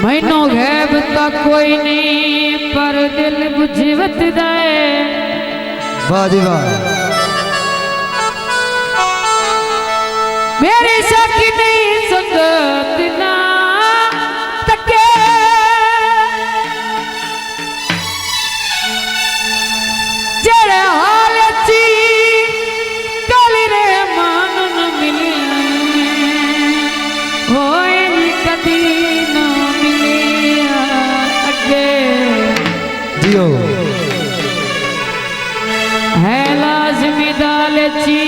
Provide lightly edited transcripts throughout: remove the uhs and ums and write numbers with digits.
मैनो गैब तो कोई नहीं पर दिल बुझवत दे। वाह जी वाह। मेरी सखी नहीं संगत ना तके जेरे हाल ची काली रे मान न मिले होए नी कदी न मिले अगे जियो है लाजमी दाल ची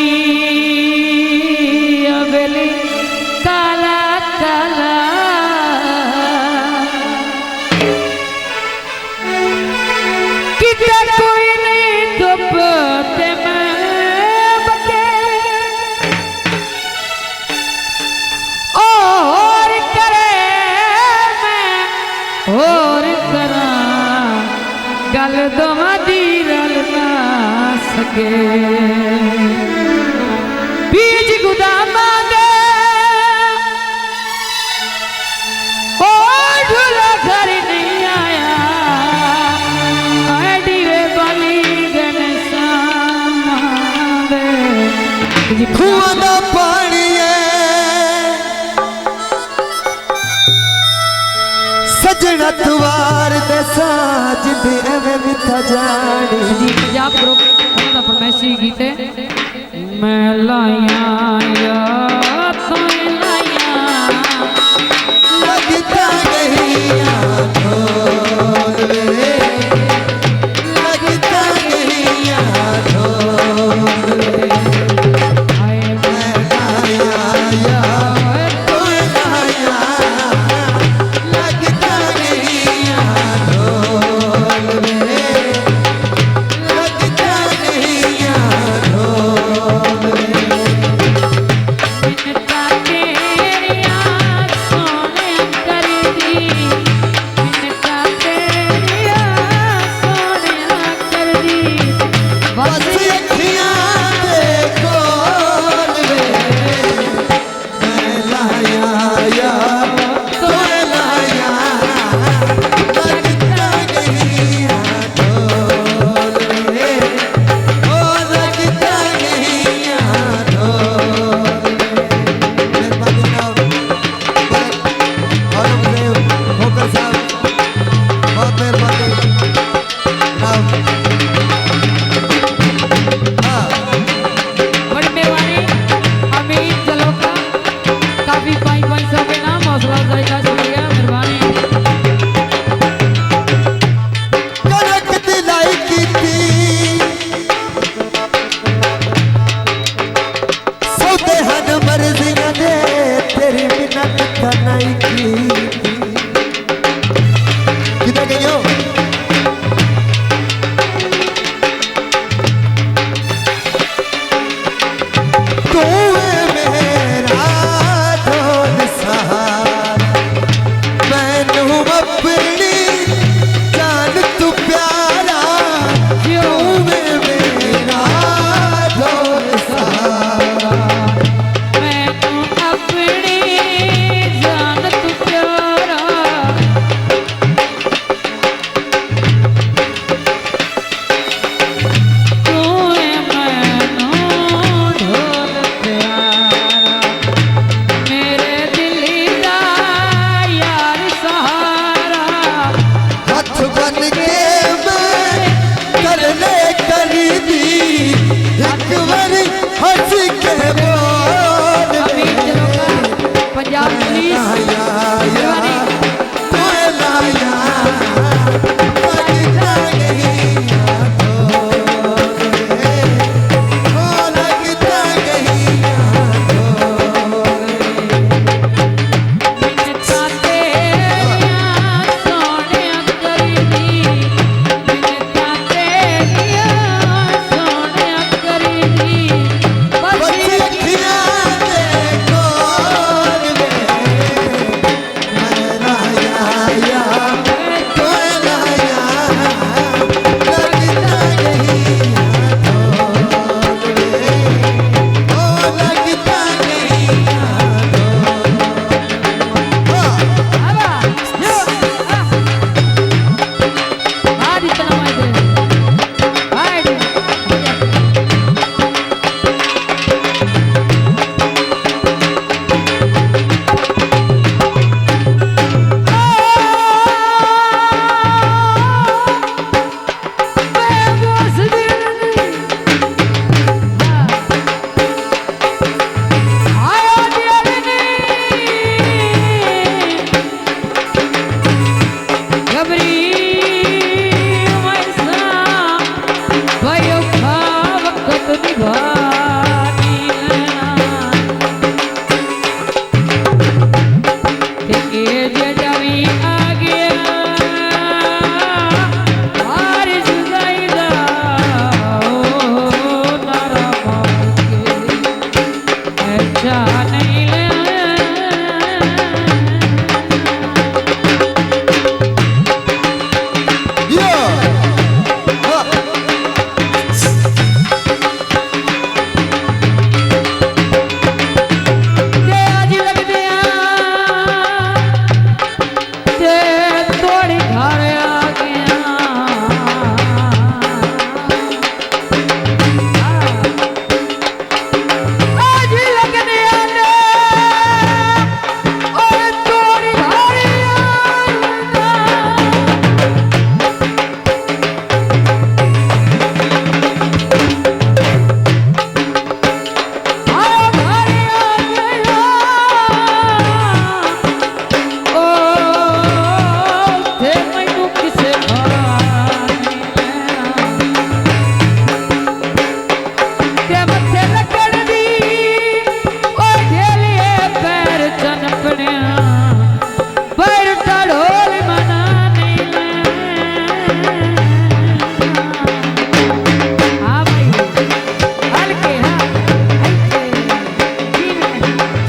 काला काला किधर कोई नहीं दुपते में बके और करे मैं और करा गल दो मदीरल ना सके बीज गुदामा खुआ दा पानी सजना तुवार दे साज दे एवे मिठा जानी। जी पंजाब ग्रुप का फरमाइशी गीत है मैं लाया या तो लाया लगता नहीं आँखों में लगता नहीं आँखों में जा नहीं ले यो ते आज लग दिया ते थोड़ी घर आ गया आज लग दिया ने और थोड़ी घर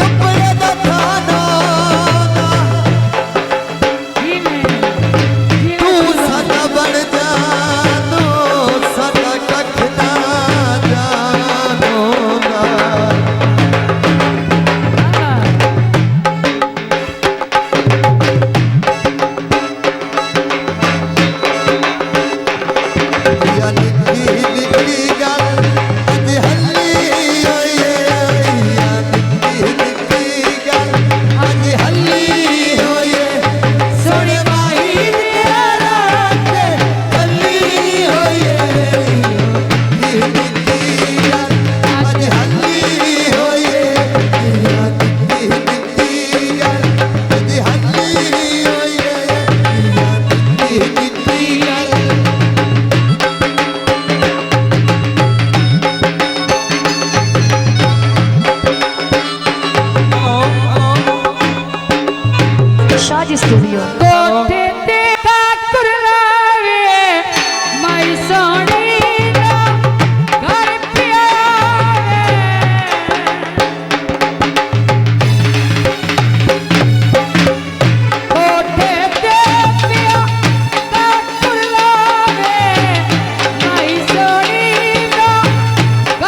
कपड़े दा थाना तू सदा बन जानो सदा कख ना जानोगा या निक्की निक्की गल अज हल्ली होए या निक्की निक्की गल अज हल्ली होए सोने माही दिया रात हल्ली होए निक्की निक्की गल अज हल्ली होए या निक्की निक्की गल अज हल्ली होए या निक्की निक्की गल Shadi Studio. कोठे ते ठाकुर लावे माई सोनी दा घर प्यारे कोठे ते पिया ठाकुर लावे माई सोनी दा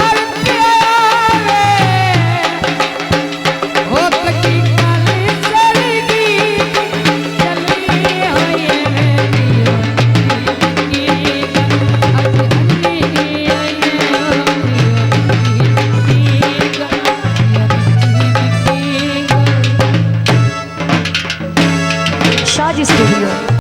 घर प्यारे ओ कटी काली सड़गी चली होए Shadi Studio.